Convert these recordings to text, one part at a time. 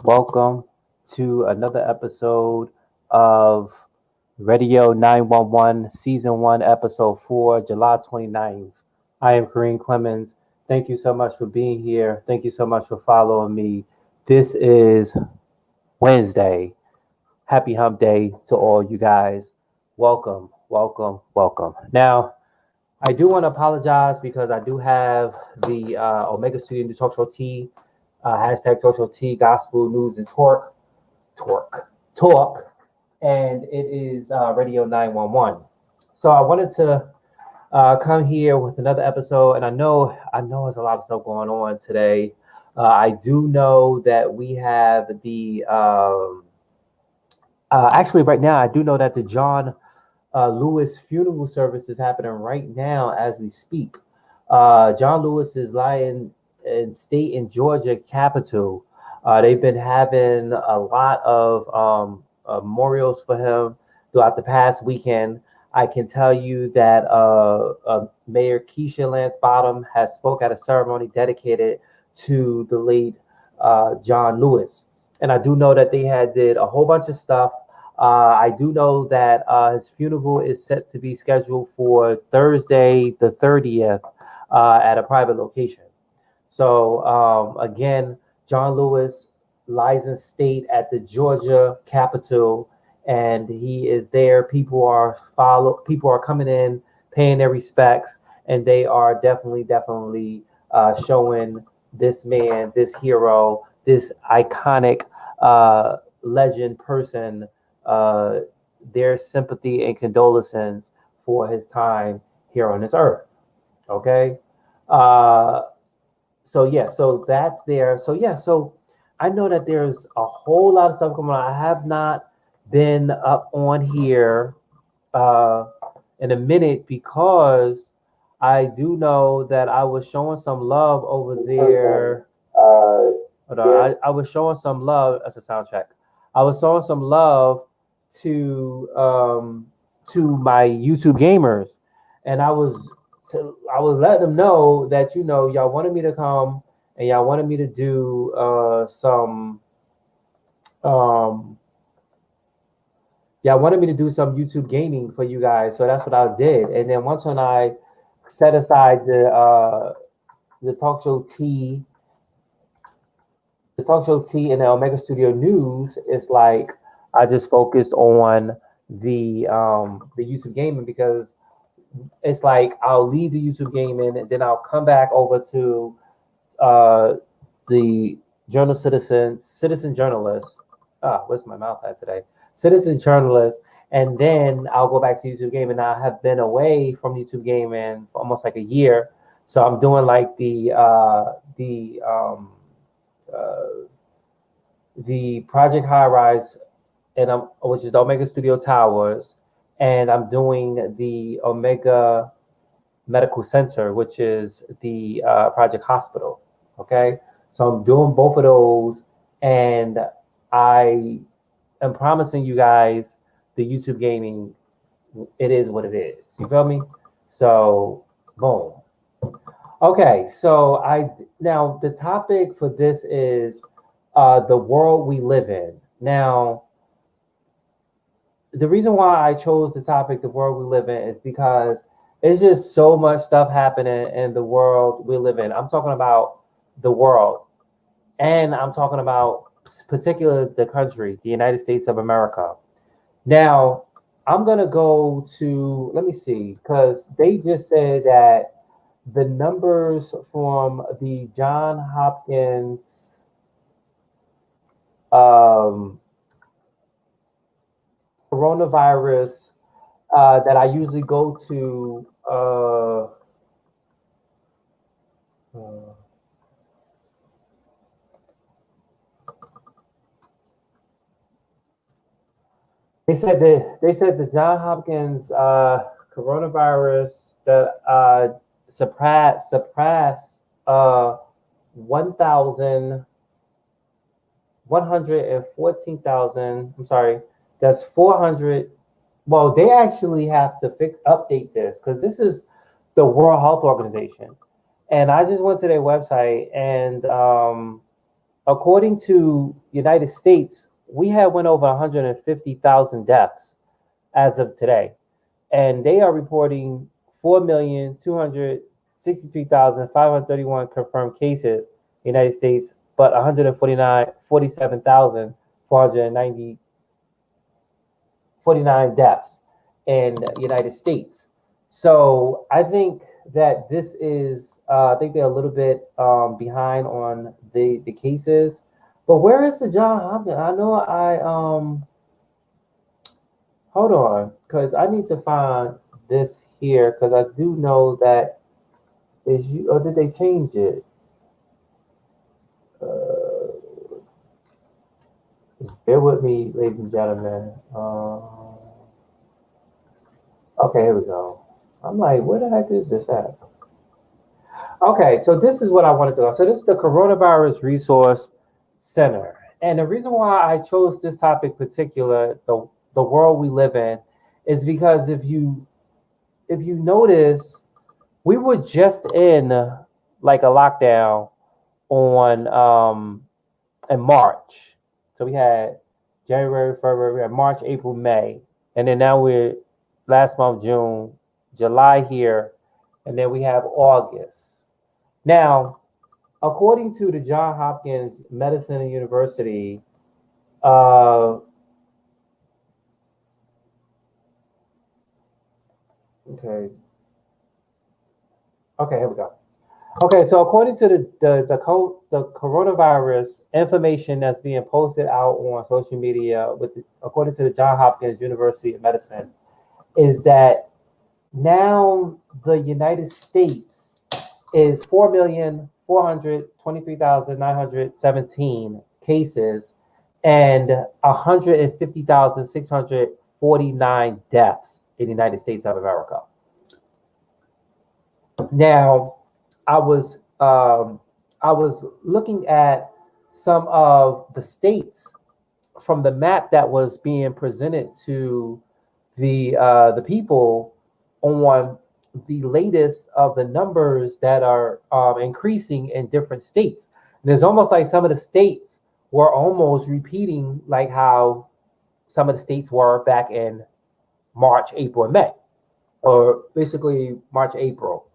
Welcome to another episode of Radio 911, Season 1, Episode 4, July 29th. I am Kareem Clemons. Thank you so much for being here. Thank you so much for following me. This is Wednesday. Happy Hump Day to all you guys. Welcome. Now, I do want to apologize because I do have the Omega Studio News Talk Show T, hashtag Talk Show T, Gospel News and Talk, and it is Radio 911. So I wanted to come here with another episode, and I know there's a lot of stuff going on today. I do know that we have the actually right now I do know that the John Lewis funeral service is happening right now as we speak. John Lewis is lying in state in Georgia Capitol. They've been having a lot of memorials for him throughout the past weekend. I can tell you that Mayor Keisha Lance Bottom has spoke at a ceremony dedicated to the late John Lewis. And I do know that they did a whole bunch of stuff. I do know that his funeral is set to be scheduled for Thursday, the 30th, at a private location. So again, John Lewis lies in state at the Georgia Capitol, and he is there. People are coming in, paying their respects, and they are definitely showing this man, this hero, this iconic legend person, their sympathy and condolences for his time here on this earth. Okay. So that's there. So I know that there's a whole lot of stuff going on. I have not been up on here in a minute because I do know that I was showing some love over there. Hold on, I was showing some love as a sound check. I was showing some love to my YouTube gamers, and I was letting them know that y'all wanted me to come and y'all wanted me to do some YouTube gaming for you guys. So that's what I did. And then once when I set aside the talk show T and the Omega Studio News, it's like I just focused on the YouTube gaming because it's like I'll leave the YouTube gaming and then I'll come back over to the citizen journalist. Where's my mouth at today? Citizen journalist, and then I'll go back to YouTube gaming. Now I have been away from YouTube gaming for almost like a year, so I'm doing like uh, the Project High Rise, and I'm which is the Omega Studio Towers, and I'm doing the Omega Medical Center, which is the Project Hospital. Okay, so I'm doing both of those, and I am promising you guys the YouTube gaming. It is what it is. You feel me? So, boom. Okay, so I now the topic for this is the world we live in. Now, the reason why I chose the topic the world we live in is because it's just so much stuff happening in the world we live in. I'm talking about the world, and I'm talking about particular the country, the United States of America. Now, I'm gonna go to let me see because they just said that the numbers from the John Hopkins um, coronavirus that I usually go to. Uh, they said the John Hopkins coronavirus that surpassed 1,114,000. I'm sorry, that's 400. Well, they actually have to update this because this is the World Health Organization, and I just went to their website, and according to United States, we have went over 150,000 deaths as of today, and they are reporting 4,263,531 confirmed cases in the United States, but 147,490 49 deaths in the United States. So I think that this is, I think they're a little bit behind on the cases. But where is the John Hopkins? I know hold on, because I need to find this here, because I do know that is you, or did they change it? Uh, Bear with me, ladies and gentlemen. Okay, here we go. I'm like, where the heck is this at? Okay, so this is what I wanted to go. So this is the Coronavirus Resource Center. And the reason why I chose this topic particular, the world we live in, is because if you notice, we were just in like a lockdown on in March. So we had January, February, we had March, April, May, and then now we're last month, June, July here, and then we have August. Now, according to the John Hopkins Medicine University, uh, okay, okay, here we go. Okay, so according to the coronavirus information that's being posted out on social media, according to the John Hopkins University of Medicine, is that now the United States is 4,423,917 cases and 150,649 deaths in the United States of America. Now, I was I was looking at some of the states from the map that was being presented to the people on the latest of the numbers that are increasing in different states. And it's almost like some of the states were almost repeating like how some of the states were back in March, April, and May, or basically March, April.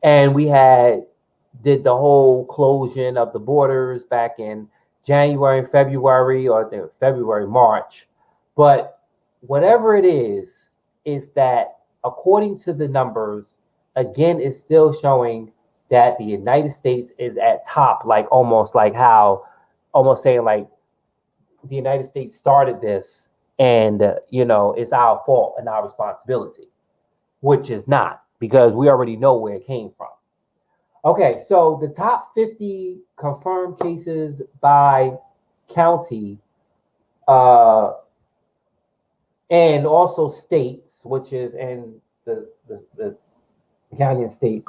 And we had did the whole closing of the borders back in January, February, or February, March. But whatever it is that according to the numbers, again, it's still showing that the United States is at top, like almost like how almost saying like the United States started this, and it's our fault and our responsibility, which is not, because we already know where it came from. Okay, so the top 50 confirmed cases by county, uh, and also states, which is in the county and state.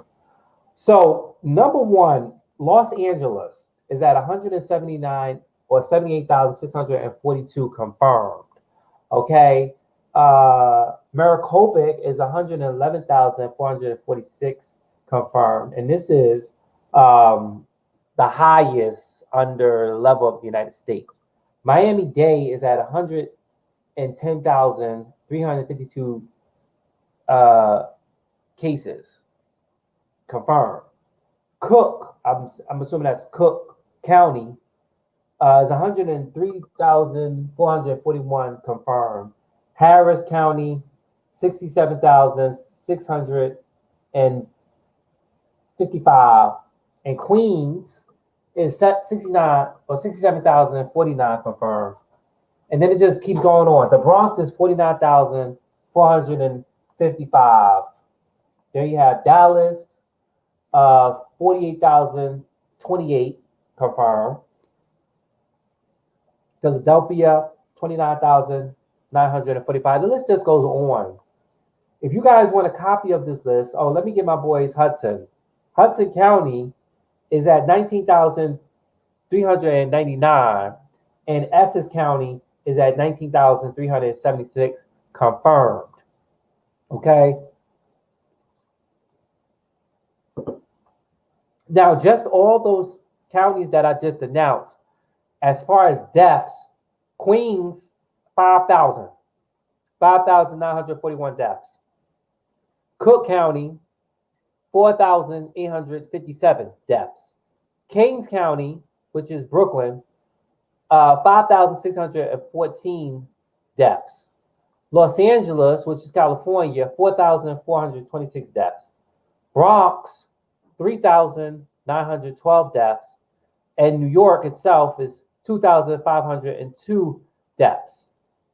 So number one, Los Angeles is at 179 or 78,642 confirmed. Okay. Maricopa is 111,446 confirmed. And this is the highest under the level of the United States. Miami-Dade is at 110,352 cases confirmed. Cook, I'm assuming that's Cook County, is 103,441 confirmed. Harris County, 67,655. And Queens is 69 or 67,049 confirmed. And then it just keeps going on. The Bronx is 49,455. There you have Dallas, 48,028 confirmed. Philadelphia, 29,945. The list just goes on. If you guys want a copy of this list, let me get my boys Hudson. Hudson County is at 19,399, and Essex County is at 19,376 confirmed. Okay. Now, just all those counties that I just announced, as far as deaths, Queens, 5,941 deaths. Cook County, 4,857 deaths. Kings County, which is Brooklyn, 5,614 deaths. Los Angeles, which is California, 4,426 deaths. Bronx, 3,912 deaths. And New York itself is 2,502 deaths.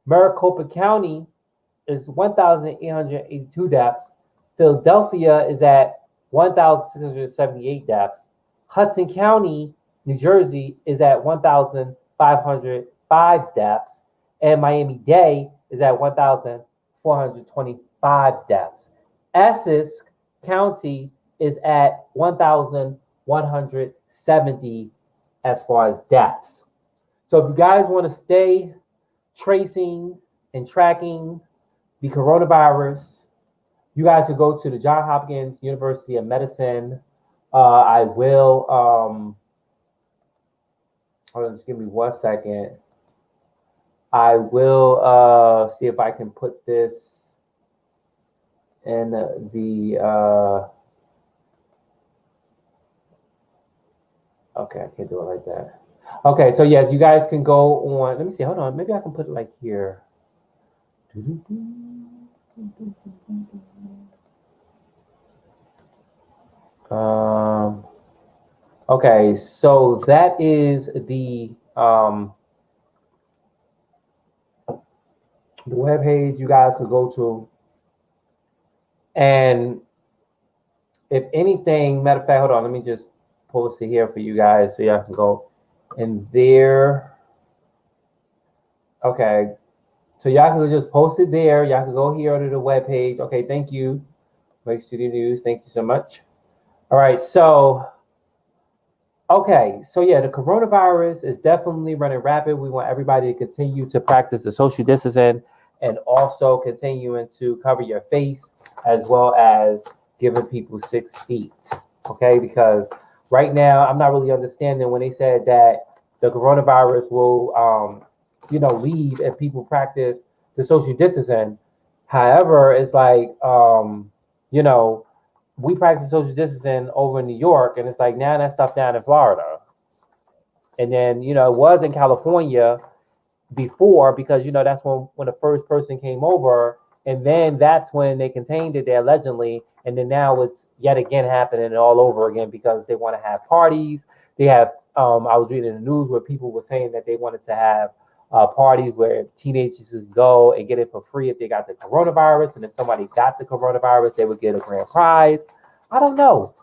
Maricopa County is 1,882 deaths. Philadelphia is at 1,678 deaths. Hudson County, New Jersey, is at 1,505 deaths. And Miami-Dade is at 1,425 deaths. Essex County is at 1,170 as far as deaths. So if you guys want to stay tracing and tracking the coronavirus, you guys can go to the Johns Hopkins University of Medicine. I will, hold on, just give me 1 second. I will see if I can put this in okay, I can't do it like that. Okay, so yes, you guys can go on. Let me see. Hold on. Maybe I can put it like here. Okay, so that is the web page you guys could go to. And if anything, matter of fact, hold on, let me just post it here for you guys so y'all can go in there. Okay, so y'all can just post it there. Y'all can go here to the web page. Okay, thank you. Wake Studio News, thank you so much. All right, so okay, so yeah, the coronavirus is definitely running rapid. We want everybody to continue to practice the social distancing and also continuing to cover your face, as well as giving people 6 feet. Okay, because right now I'm not really understanding when they said that the coronavirus will leave if people practice the social distancing. However, it's like we practice social distancing over in New York, and it's like now that stuff down in Florida. And then, it was in California before, because, that's when the first person came over, and then that's when they contained it there allegedly. And then now it's yet again happening all over again because they want to have parties. They have I was reading the news where people were saying that they wanted to have parties where teenagers could go and get it for free if they got the coronavirus, and if somebody got the coronavirus, they would get a grand prize. I don't know.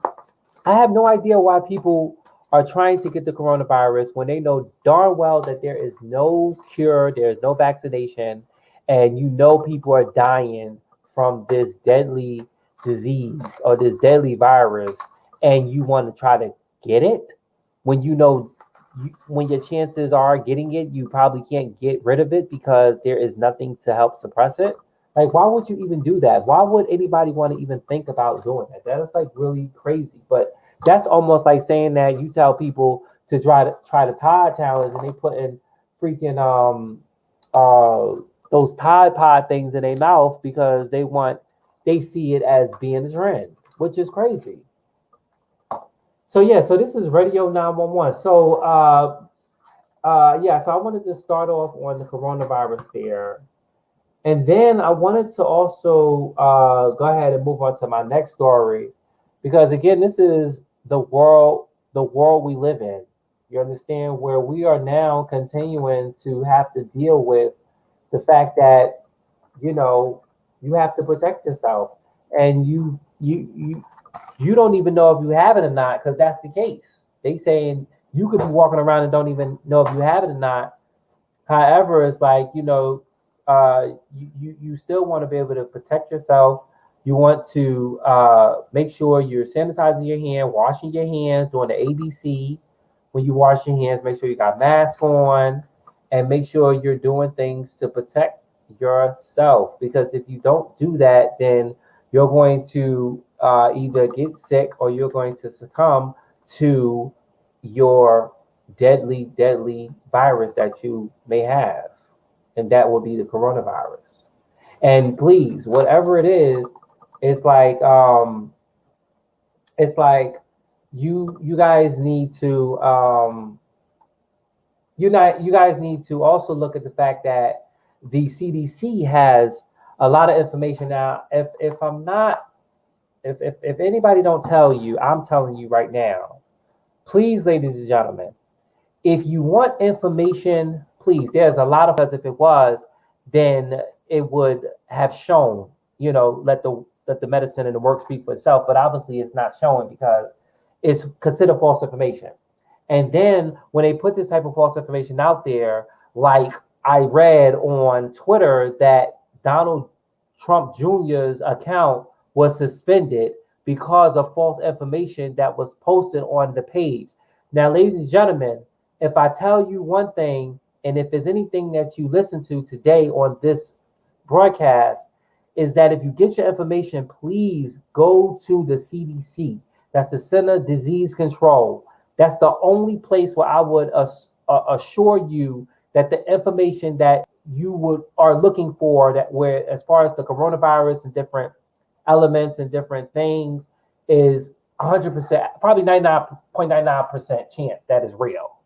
I have no idea why people are trying to get the coronavirus when they know darn well that there is no cure, there is no vaccination, and you know people are dying from this deadly disease or this deadly virus, and you want to try to get it when you know when your chances are getting it, you probably can't get rid of it because there is nothing to help suppress it. Like, why would you even do that? Why would anybody want to even think about doing that? That is like really crazy. But that's almost like saying that you tell people to try the Tide challenge and they put in freaking those Tide Pod things in their mouth because they see it as being a trend, which is crazy. So yeah, so this is Radio 911. So yeah, so I wanted to start off on the coronavirus there. And then I wanted to also go ahead and move on to my next story, because again, this is the world we live in. You understand, where we are now continuing to have to deal with the fact that you know you have to protect yourself, and you don't even know if you have it or not, because that's the case. They saying you could be walking around and don't even know if you have it or not. However, it's like, you still want to be able to protect yourself. You want to make sure you're sanitizing your hand, washing your hands, doing the ABC when you wash your hands. Make sure you got mask on, and make sure you're doing things to protect yourself. Because if you don't do that, then you're going to either get sick or you're going to succumb to your deadly virus that you may have, and that will be the coronavirus. And please, whatever it is, it's like it's like you guys need to you guys need to also look at the fact that the CDC has a lot of information now. If I'm not if anybody don't tell you, I'm telling you right now. Please, ladies and gentlemen, if you want information, please, there's a lot of us. If it was, then it would have shown, let the medicine and the work speak for itself. But obviously, it's not showing because it's considered false information. And then when they put this type of false information out there, like I read on Twitter that Donald Trump Jr.'s account was suspended because of false information that was posted on the page. Now, ladies and gentlemen, if I tell you one thing, and if there's anything that you listen to today on this broadcast, is that if you get your information, please go to the CDC. That's the Center of Disease Control. That's the only place where I would assure you that the information that you are looking for, that where as far as the coronavirus and different elements and different things, is 100%, probably 99.99% chance that is real.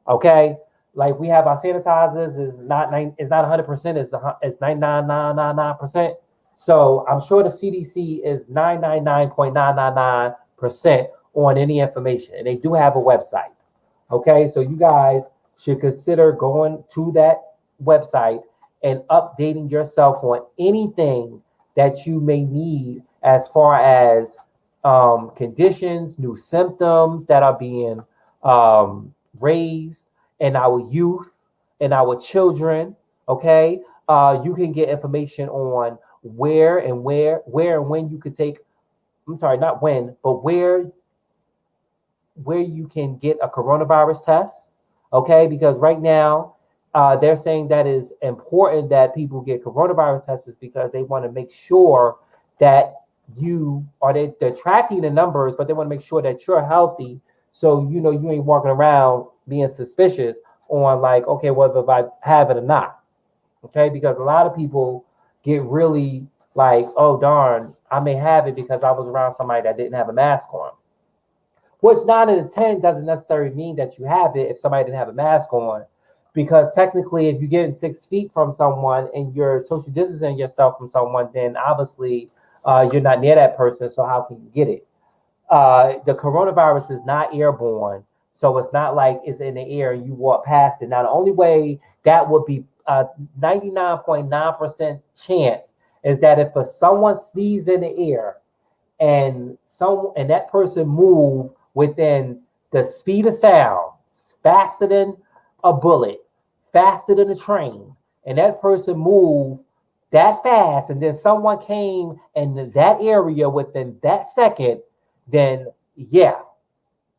Okay, like we have our sanitizers is not 100%, it's 99.999%. So I'm sure the CDC is 999.999% on any information, and they do have a website. Okay, so you guys should consider going to that website and updating yourself on anything that you may need as far as conditions, new symptoms that are being raised in our youth and our children. Okay, you can get information on where and when you could take. I'm sorry, not when, but where you can get a coronavirus test. Okay, because right now they're saying that is important that people get coronavirus tests because they want to make sure that they're tracking the numbers, but they want to make sure that you're healthy. So you ain't walking around being suspicious on like, okay, whether if I have it or not. Okay, because a lot of people get really like, oh darn, I may have it because I was around somebody that didn't have a mask on. Which 9 out of 10 doesn't necessarily mean that you have it if somebody didn't have a mask on. Because technically, if you're getting 6 feet from someone and you're social distancing yourself from someone, then obviously you're not near that person. So how can you get it? The coronavirus is not airborne. So it's not like it's in the air and you walk past it. Now, the only way that would be 99.9% chance is that if someone sneezes in the air and that person move within the speed of sound, faster than a bullet, faster than a train, and that person moved that fast, and then someone came in that area within that second, then yeah,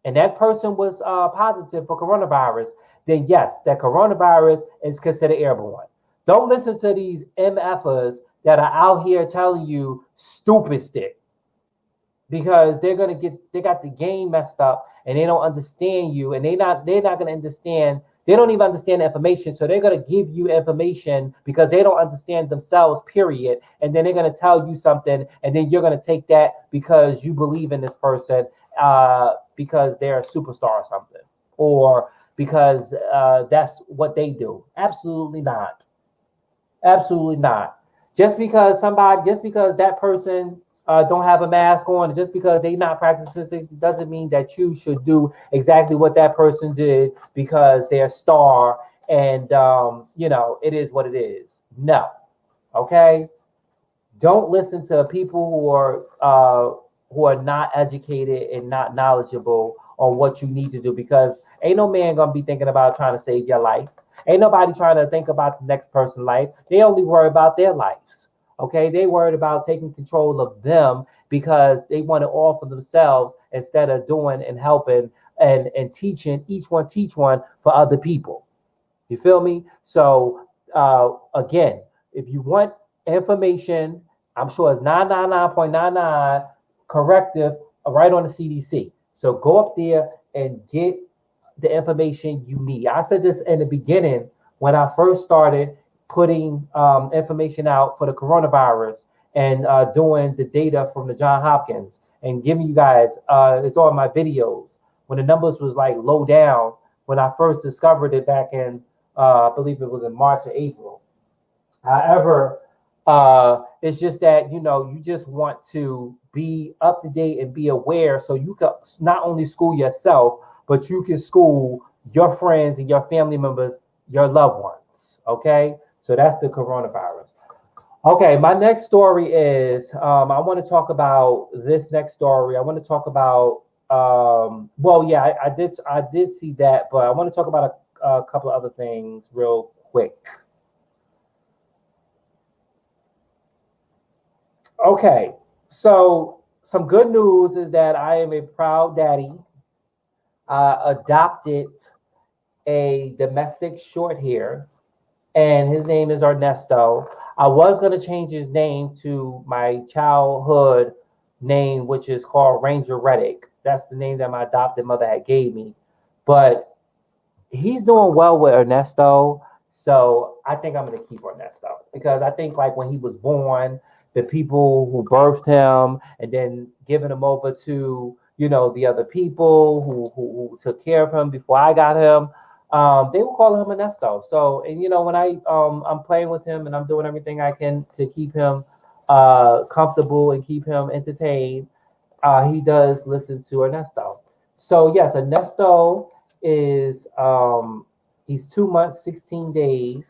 and that person was positive for coronavirus, then yes, that coronavirus is considered airborne. Don't listen to these MFers that are out here telling you stupid stick because they got the game messed up and they don't understand you and they're not gonna understand. They don't even understand the information, so they're gonna give you information because they don't understand themselves, period. And then they're gonna tell you something, and then you're gonna take that because you believe in this person, because they're a superstar or something, or because that's what they do. Absolutely not. Absolutely not. Just because that person don't have a mask on, just because they not practicing safety, doesn't mean that you should do exactly what that person did because they're a star and it is what it is. No, okay. Don't listen to people who are not educated and not knowledgeable on what you need to do because ain't no man gonna be thinking about trying to save your life. Ain't nobody trying to think about the next person's life. They only worry about their lives. Okay, they worried about taking control of them because they want it all for themselves instead of doing and helping and teaching teach one for other people. You feel me? So again, if you want information, I'm sure it's 999.99 corrective right on the CDC. So go up there and get the information you need. I said this in the beginning when I first started putting information out for the coronavirus and doing the data from the John Hopkins and giving you guys, it's on my videos when the numbers was like low down when I first discovered it back in, I believe it was in March or April. However, it's just that you just want to be up to date and be aware, so you can not only school yourself, but you can school your friends and your family members, your loved ones. Okay, so that's the coronavirus. Okay, my next story is I want to talk about this next story. I want to talk about well, yeah, I did see that, but I want to talk about a couple of other things real quick. Okay, so some good news is that I am a proud daddy. I adopted a domestic short hair, and his name is Ernesto. I was going to change his name to my childhood name, which is called Ranger Reddick. That's the name that my adopted mother had gave me. But he's doing well with Ernesto, so I think I'm gonna keep Ernesto because I think like when he was born, the people who birthed him and then giving him over to the other people who took care of him before I got him, they were calling him Ernesto. So and when I'm playing with him and I'm doing everything I can to keep him comfortable and keep him entertained, he does listen to Ernesto. So yes, Ernesto is he's 2 months, 16 days.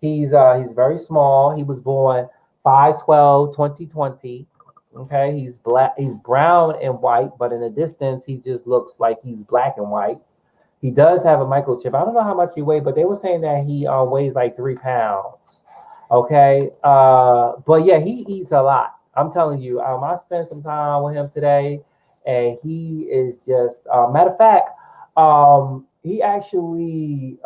He's very small. He was born 5/12/2020. Okay, he's black, he's brown and white, but in the distance he just looks like he's black and white. He does have a microchip. I don't know how much he weighs, but they were saying that he weighs like 3 pounds. Okay. But yeah, he eats a lot. I'm telling you, I spent some time with him today, and he is just matter of fact, he actually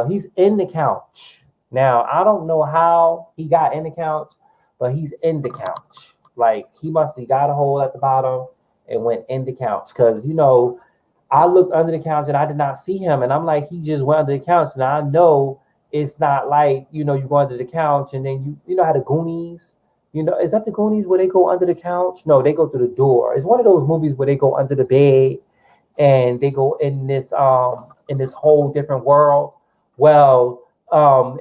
he's in the couch. Now, I don't know how he got in the couch, but he's in the couch. Like he must have got a hole at the bottom and went in the couch. Cause I looked under the couch and I did not see him. And I'm like, he just went under the couch. And I know it's not like, you go under the couch and then you know how the Goonies, is that the Goonies where they go under the couch? No, they go through the door. It's one of those movies where they go under the bed and they go in this whole different world. Well,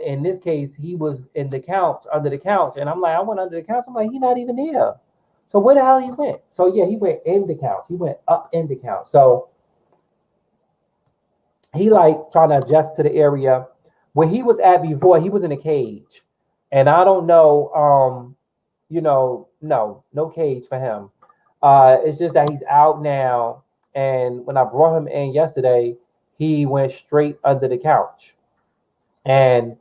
in this case, he was in the couch, under the couch. And I'm like, I went under the couch. I'm like, he's not even there. So where the hell he went? So yeah, he went in the couch. He went up in the couch. So he like trying to adjust to the area. Where he was at before, he was in a cage. And I don't know, no cage for him. It's just that he's out now. And when I brought him in yesterday, he went straight under the couch and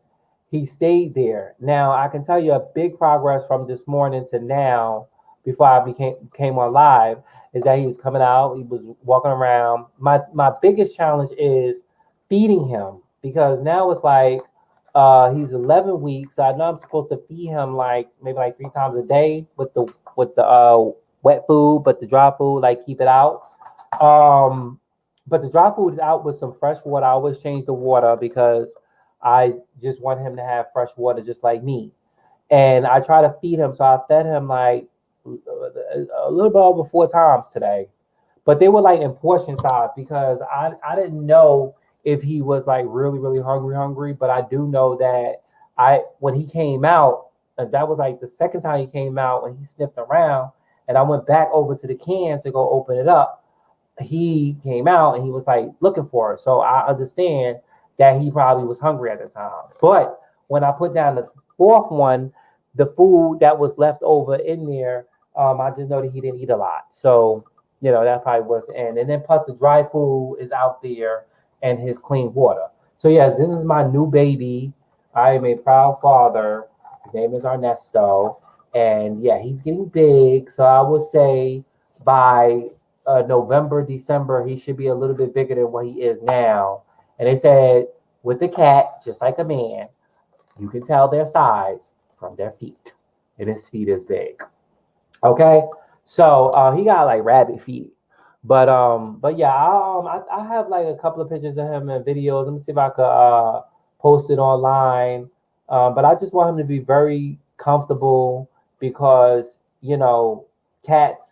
he stayed there. Now I can tell you a big progress from this morning to now, before I came on live, is that he was coming out, he was walking around. My biggest challenge is feeding him because now it's like he's 11 weeks. I know I'm supposed to feed him like maybe like 3 times a day with the wet food, but the dry food like keep it out. Um, but the dry food is out with some fresh water. I always change the water because I just want him to have fresh water just like me. And I try to feed him. So I fed him like a little bit over 4 times today. But they were like in portion size because I didn't know if he was like really, really hungry. But I do know that I when he came out, that was like the second time he came out when he sniffed around and I went back over to the can to go open it up. He came out and he was like looking for it. So I understand that he probably was hungry at the time. But when I put down the fourth one, the food that was left over in there, I just know that he didn't eat a lot. So, that probably was the end. And then plus the dry food is out there and his clean water. So yes, this is my new baby. I am a proud father. His name is Ernesto. And yeah, he's getting big. So I would say by November, December, he should be a little bit bigger than what he is now. And they said with the cat, just like a man, you can tell their size from their feet. And his feet is big. Okay, so he got like rabbit feet. But yeah, I have like a couple of pictures of him and videos. Let me see if I could post it online. But I just want him to be very comfortable because cats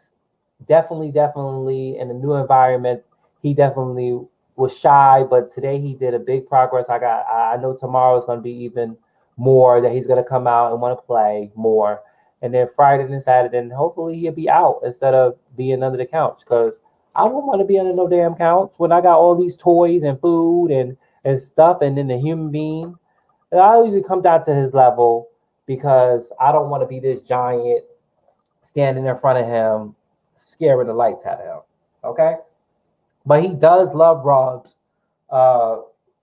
definitely in a new environment. He definitely was shy, but today he did a big progress. I know tomorrow is going to be even more that he's going to come out and want to play more. And then Friday and Saturday, and hopefully he'll be out instead of being under the couch. Because I wouldn't want to be under no damn couch when I got all these toys and food and stuff, and then the human being. And I usually come down to his level because I don't want to be this giant standing in front of him, scaring the lights out of him. Okay, but he does love rubs. Uh,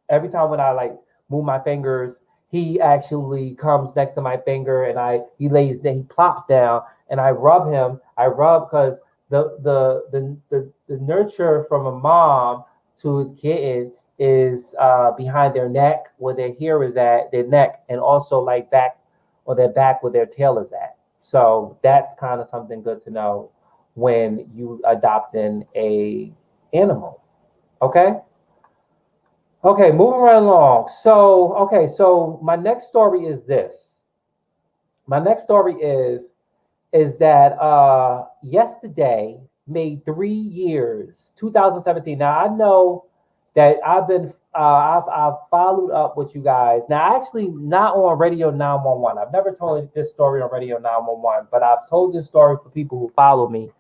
every time when I like move my fingers, he actually comes next to my finger and he lays there, he plops down and I rub him. I rub because the nurture from a mom to a kitten is behind their neck where their hair is at, their neck, and also like back or their back where their tail is at. So that's kind of something good to know when you adopting a animal. Okay. Okay, moving right along. So my next story is this. My next story is that yesterday made 3 years, 2017. Now I know that I've followed up with you guys. Now actually not on Radio 911. I've never told this story on Radio 911, but I've told this story for people who follow me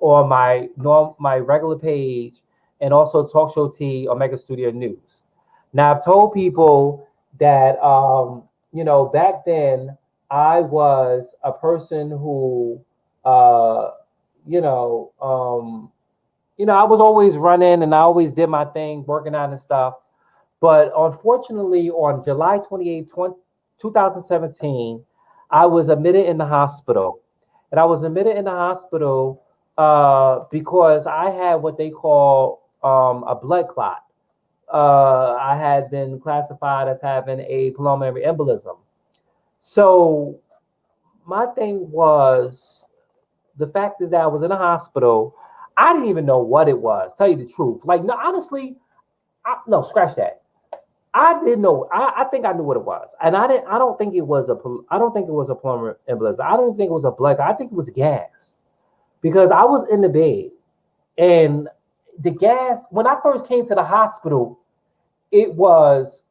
on my regular page and also Talk Show T or Mega Studio News. Now I've told people that back then I was a person who uh you know I was always running and I always did my thing, working out and stuff. But unfortunately, on July 28th, 2017, I was admitted in the hospital. And I was admitted in the hospital because I had what they call a blood clot. I had been classified as having a pulmonary embolism. So my thing was the fact is that I was in a hospital. I didn't even know what it was. Tell you the truth, like no, honestly, no, scratch that. I didn't know. I think I knew what it was, and I didn't. I don't think it was a. I don't think it was a pulmonary embolism. I don't think it was a blood. I think it was gas because I was in the bed and the gas. When I first came to the hospital, it was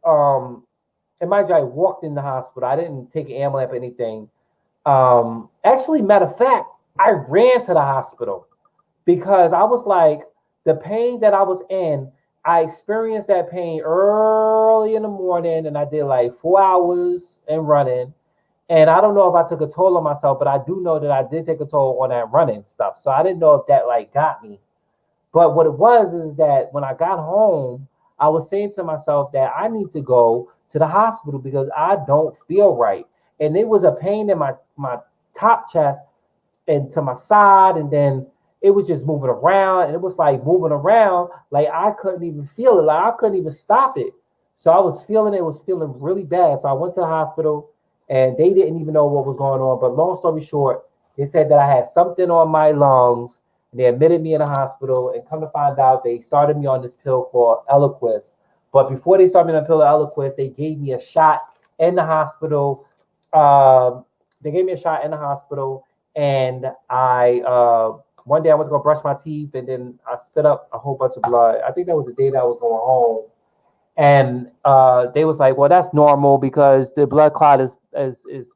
and mind you, I walked in the hospital. I didn't take an ambulance or anything. Actually, matter of fact, I ran to the hospital because I was like, the pain that I was in, I experienced that pain early in the morning, and I did like 4 hours and running. And I don't know if I took a toll on myself, but I do know that I did take a toll on that running stuff. So I didn't know if that like got me. But what it was is that when I got home, I was saying to myself that I need to go to the hospital because I don't feel right. And it was a pain in my top chest and to my side, and then it was just moving around, and it was like moving around, like I couldn't even feel it, like I couldn't even stop it. So I was feeling it, was feeling really bad. So I went to the hospital, and they didn't even know what was going on. But long story short, they said that I had something on my lungs, and they admitted me in the hospital. And come to find out, they started me on this pill called Eliquis. But before they started me on the pill of Eliquis, they gave me a shot in the hospital. They gave me a shot in the hospital, and I one day I went to go brush my teeth, and then I spit up a whole bunch of blood. I think that was the day that I was going home, and they was like, "Well, that's normal because the blood clot is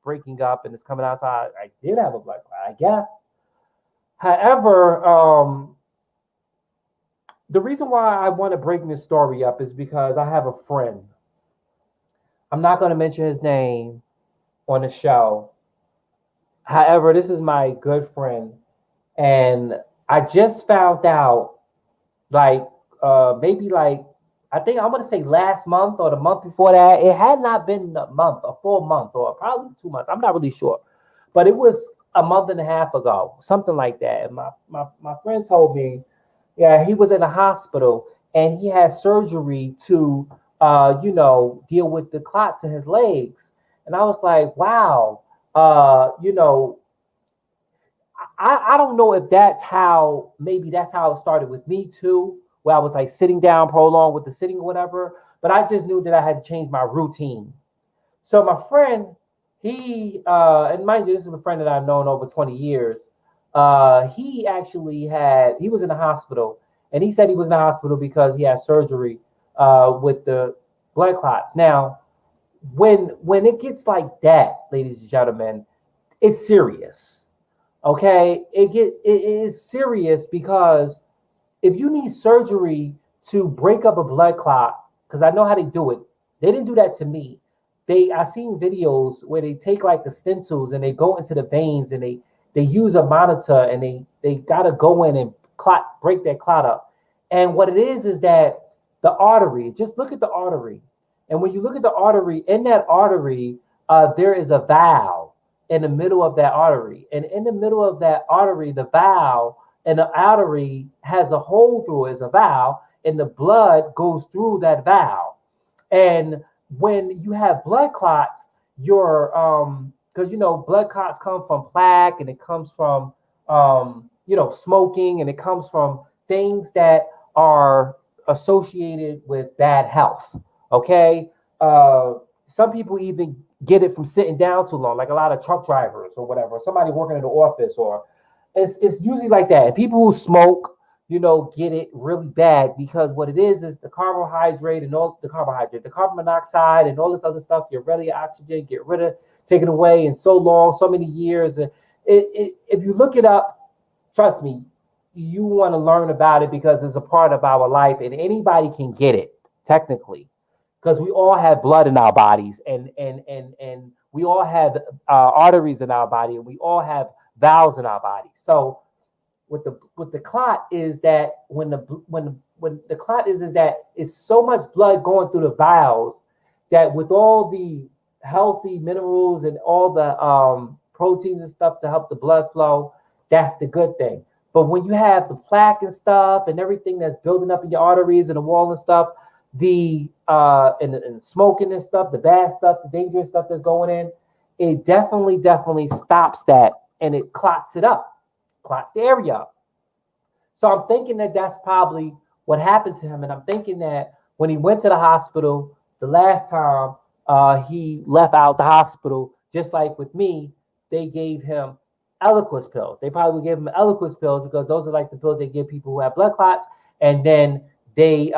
breaking up and it's coming outside." I did have a blood clot, I guess. However, the reason why I want to bring this story up is because I have a friend. I'm not going to mention his name on the show. However, this is my good friend, and I just found out like maybe like I think I'm gonna say last month or the month before that. It had not been a month, a full month, or probably 2 months. I'm not really sure, but it was a month and a half ago, something like that. And my friend told me, yeah, he was in the hospital and he had surgery to deal with the clots in his legs. And I was like, wow, you know, I don't know if that's how, maybe that's how it started with me too, where I was like sitting down prolonged with the sitting or whatever. But I just knew that I had to change my routine. So my friend, and mind you, this is a friend that I've known over 20 years. He was in the hospital, and he said he was in the hospital because he had surgery with the blood clots. Now, when it gets like that, ladies and gentlemen, it's serious. Okay, it is serious because if you need surgery to break up a blood clot, because I know how they do it, they didn't do that to me. I seen videos where they take like the stencils and they go into the veins and they use a monitor and they gotta go in and break that clot up. And what it is that the artery, just look at the artery. And when you look at the artery, in that artery, there is a valve in the middle of that artery. And in the middle of that artery, the valve and the artery has a hole through it, it's a valve, and the blood goes through that valve. And when you have blood clots, your because blood clots come from plaque, and it comes from smoking, and it comes from things that are associated with bad health. Okay, some people even get it from sitting down too long, like a lot of truck drivers or whatever, somebody working in the office, or it's usually like that. People who smoke, get it really bad because what it is the carbohydrate and all the carbohydrate, the carbon monoxide and all this other stuff. You're ready oxygen, get rid of, taken away in so long, so many years. If you look it up, trust me, you want to learn about it because it's a part of our life, and anybody can get it technically, because we all have blood in our bodies, and we all have arteries in our body, and we all have valves in our body. So with the clot is that when the clot is that it's so much blood going through the valves that with all the healthy minerals and all the proteins and stuff to help the blood flow, that's the good thing. But when you have the plaque and stuff and everything that's building up in your arteries and the wall and stuff, the and smoking and stuff, the bad stuff, the dangerous stuff that's going in, it definitely stops that, and it clots it up, clots the area up. So I'm thinking that that's probably what happened to him, and I'm thinking that when he went to the hospital the last time, he left out the hospital, just like with me, they gave him Eliquis pills. They probably gave him Eliquis pills because those are like the pills they give people who have blood clots, and then they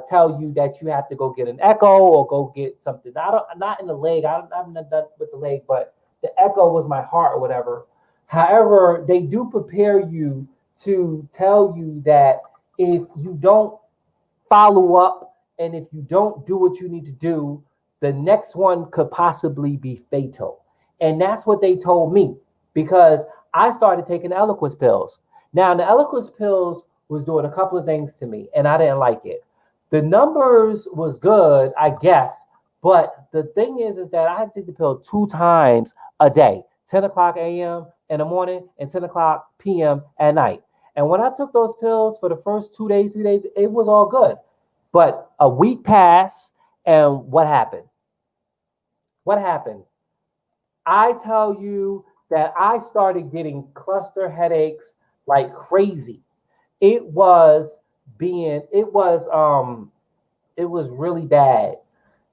tell you that you have to go get an echo or go get something. Not in the leg. I haven't done that with the leg, but the echo was my heart or whatever. However, they do prepare you to tell you that if you don't follow up, and if you don't do what you need to do, the next one could possibly be fatal. And that's what they told me because I started taking the Eloquence pills. Now, the Eloquence pills was doing a couple of things to me, and I didn't like it. The numbers was good, I guess, but the thing is that I had to take the pill 2 times a day, 10 o'clock a.m. in the morning and 10 o'clock p.m. at night. And when I took those pills for the first 2 days, 3 days, it was all good. But a week passed, and what happened? What happened? I tell you that I started getting cluster headaches like crazy. It was it was really bad.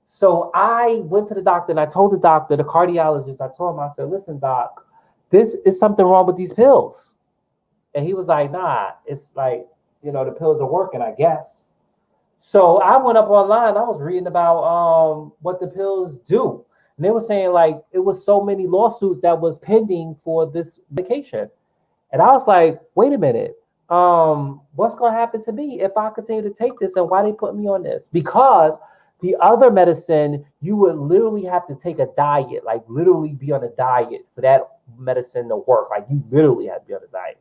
So I went to the doctor and I told the doctor, the cardiologist, I told him, I said, listen, doc, this is something wrong with these pills. And he was like, nah, it's like, the pills are working, I guess. So I went up online. I was reading about what the pills do. And they were saying like it was so many lawsuits that was pending for this medication. And I was like, wait a minute. What's going to happen to me if I continue to take this? And why they put me on this? Because the other medicine, you would literally have to take a diet, like literally be on a diet for that medicine to work. Like you literally have to be on a diet.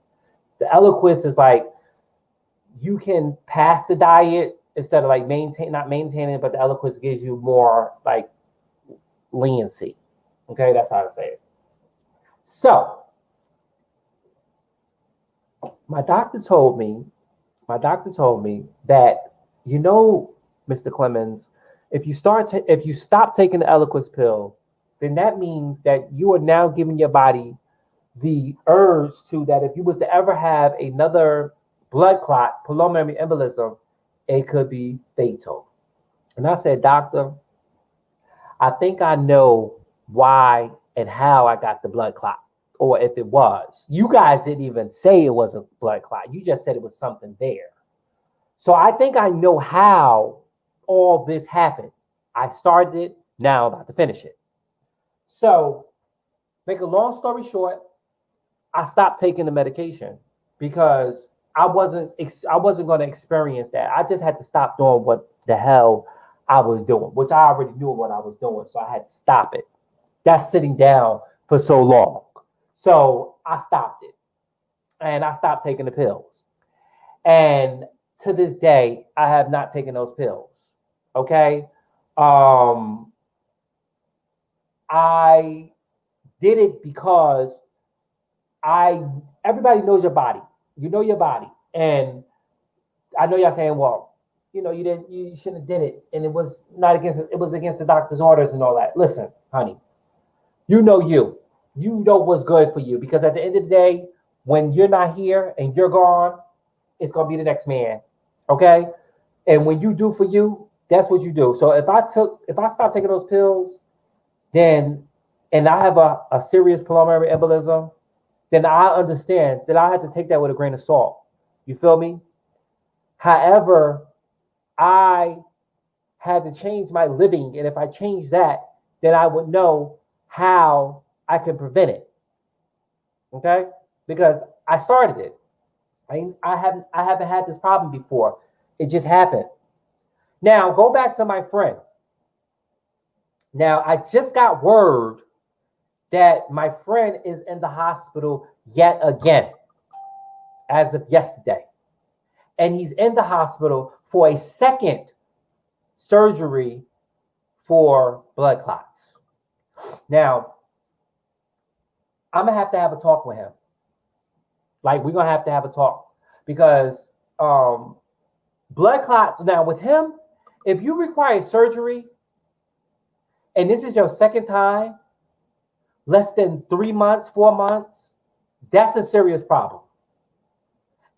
The Eloquence is like you can pass the diet instead of like not maintaining it, but the Eloquence gives you more like leniency. Okay, that's how to say it. So my doctor told me that, Mr. Clemons, if you stop taking the Eloquence pill, then that means that you are now giving your body the urge to that if you was to ever have another blood clot, pulmonary embolism, it could be fatal. And I said, doctor, I think I know why and how I got the blood clot, or if it was. You guys didn't even say it was a blood clot. You just said it was something there. So I think I know how all this happened. I started it, now I'm about to finish it. So, make a long story short, I stopped taking the medication because I wasn't going to experience that. I just had to stop doing what the hell I was doing, which I already knew what I was doing, so I had to stop it. That's sitting down for so long. So I stopped it, and I stopped taking the pills. And to this day, I have not taken those pills. Okay, I did it because everybody knows your body. You know your body, and I know y'all saying, well, you shouldn't have did it, and it was against the doctor's orders and all that. Listen, honey, you know what's good for you, because at the end of the day, when you're not here and you're gone, it's gonna be the next man, okay? And when you do for you, that's what you do. So if I stop taking those pills, then and I have a serious pulmonary embolism, then I understand that I have to take that with a grain of salt. You feel me? However, I had to change my living, and if I change that, then I would know how I can prevent it. Okay? Because I started it. I haven't had this problem before. It just happened. Now, go back to my friend. Now, I just got word that my friend is in the hospital yet again, as of yesterday. And he's in the hospital for a second surgery for blood clots. Now, I'm going to have a talk with him. Like, we're going to have a talk. Because blood clots, now with him, if you require surgery, and this is your second time, less than 3 months, 4 months, that's a serious problem.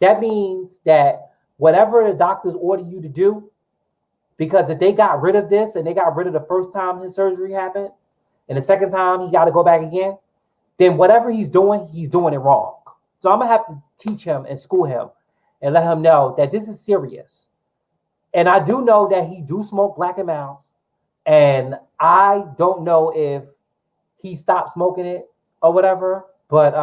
That means that whatever the doctors order you to do, because if they got rid of this and they got rid of the first time his surgery happened, and the second time he got to go back again, then whatever he's doing it wrong. So I'm going to have to teach him and school him and let him know that this is serious. And I do know that he do smoke Black and Mouse, and I don't know if he stopped smoking it or whatever, but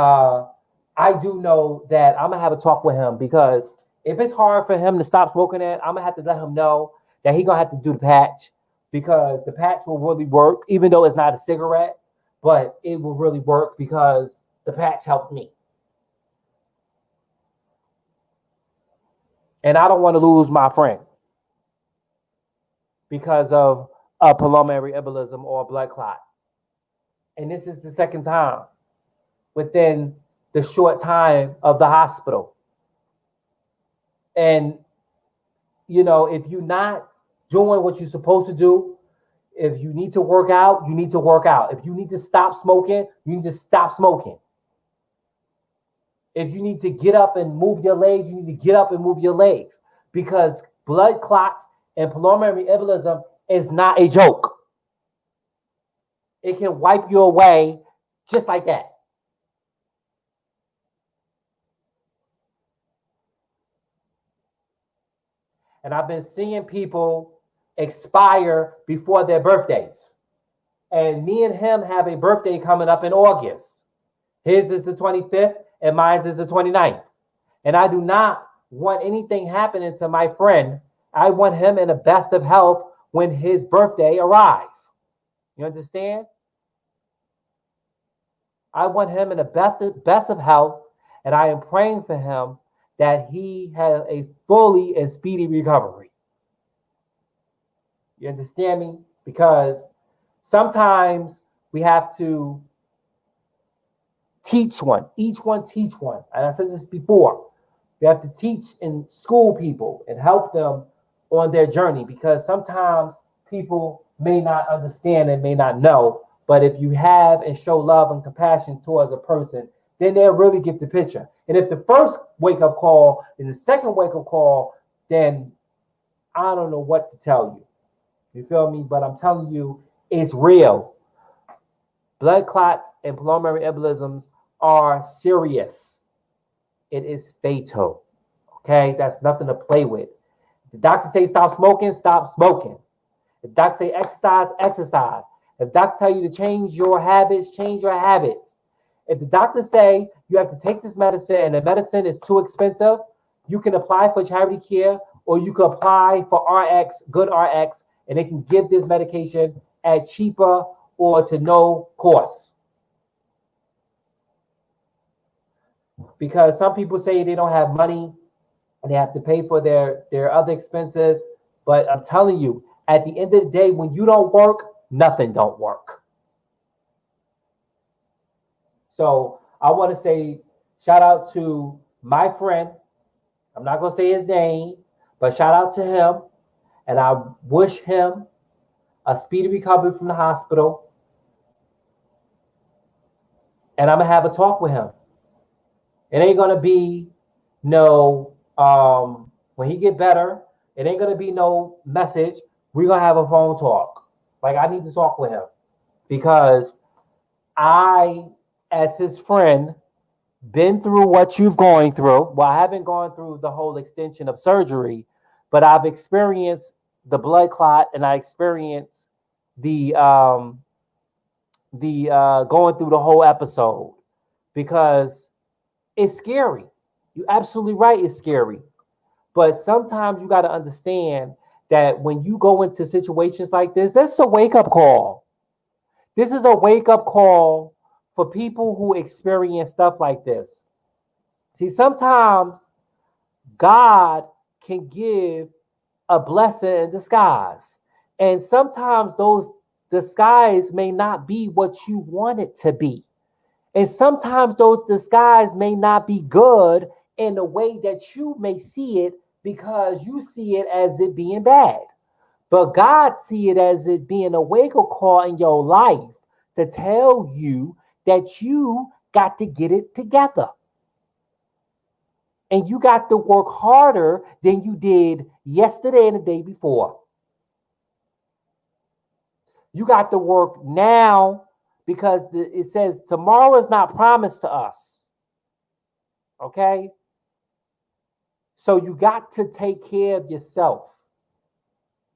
I do know that I'm gonna have a talk with him because If it's hard for him to stop smoking it, I'm gonna have to let him know that he's gonna have to do the patch because the patch will really work, even though it's not a cigarette, but it will really work because the patch helped me. And I don't want to lose my friend because of a pulmonary embolism or a blood clot. And this is the second time within the short time of the hospital. And, if you're not doing what you're supposed to do, if you need to work out, you need to work out. If you need to stop smoking, you need to stop smoking. If you need to get up and move your legs, you need to get up and move your legs because blood clots and pulmonary embolism is not a joke. It can wipe you away just like that. And I've been seeing people expire before their birthdays. And me and him have a birthday coming up in August. His is the 25th and mine is the 29th. And I do not want anything happening to my friend. I want him in the best of health when his birthday arrives. You understand? I want him in the best of health, and I am praying for him that he has a fully and speedy recovery. You understand me? Because sometimes we have to teach one. Each one teach one. And I said this before. We have to teach and school people and help them on their journey because sometimes people may not understand and may not know. But if you have and show love and compassion towards a person, then they'll really get the picture. And if the first wake-up call is the second wake-up call, then I don't know what to tell you. You feel me? But I'm telling you, it's real. Blood clots and pulmonary embolisms are serious. It is fatal. Okay? That's nothing to play with. If the doctor say stop smoking, stop smoking. If the doctor say exercise, exercise. If the doctor tell you to change your habits, change your habits. If the doctor say you have to take this medicine and the medicine is too expensive, you can apply for charity care or you can apply for RX, good RX, and they can give this medication at cheaper or to no cost. Because some people say they don't have money and they have to pay for their other expenses. But I'm telling you, at the end of the day, when you don't work, nothing don't work. So I want to say shout out to my friend. I'm not going to say his name, but shout out to him. And I wish him a speedy recovery from the hospital. And I'm going to have a talk with him. It ain't going to be no, when he get better, it ain't going to be no message. We're going to have a phone talk. Like, I need to talk with him because I, as his friend, been through what you've going through. Well, I haven't gone through the whole extension of surgery, but I've experienced the blood clot and I experienced the going through the whole episode because it's scary. You're absolutely right. It's scary. But sometimes you got to understand that when you go into situations like this, that's a wake-up call. This is a wake-up call for people who experience stuff like this. See, sometimes God can give a blessing in disguise. And sometimes those disguise may not be what you want it to be. And sometimes those disguise may not be good in the way that you may see it because you see it as it being bad. But God see it as it being a wake-up call in your life to tell you that you got to get it together. And you got to work harder than you did yesterday and the day before. You got to work now because it says tomorrow is not promised to us. Okay? So you got to take care of yourself.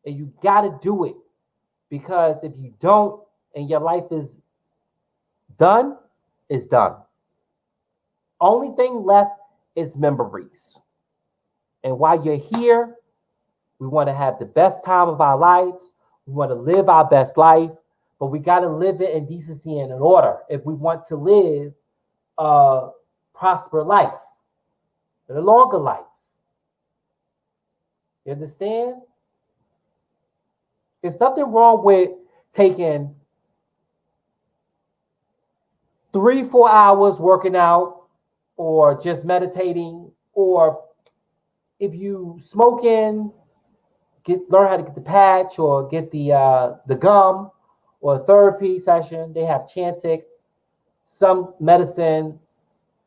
And you got to do it. Because if you don't and your life is done, it's done. Only thing left is memories. And while you're here, we want to have the best time of our lives. We want to live our best life, but we got to live it in decency and in order if we want to live a prosperous life and a longer life. You understand? There's nothing wrong with taking 3-4 hours working out or just meditating, or if you smoking, learn how to get the patch or get the gum, or a therapy session. They have Chantic, some medicine,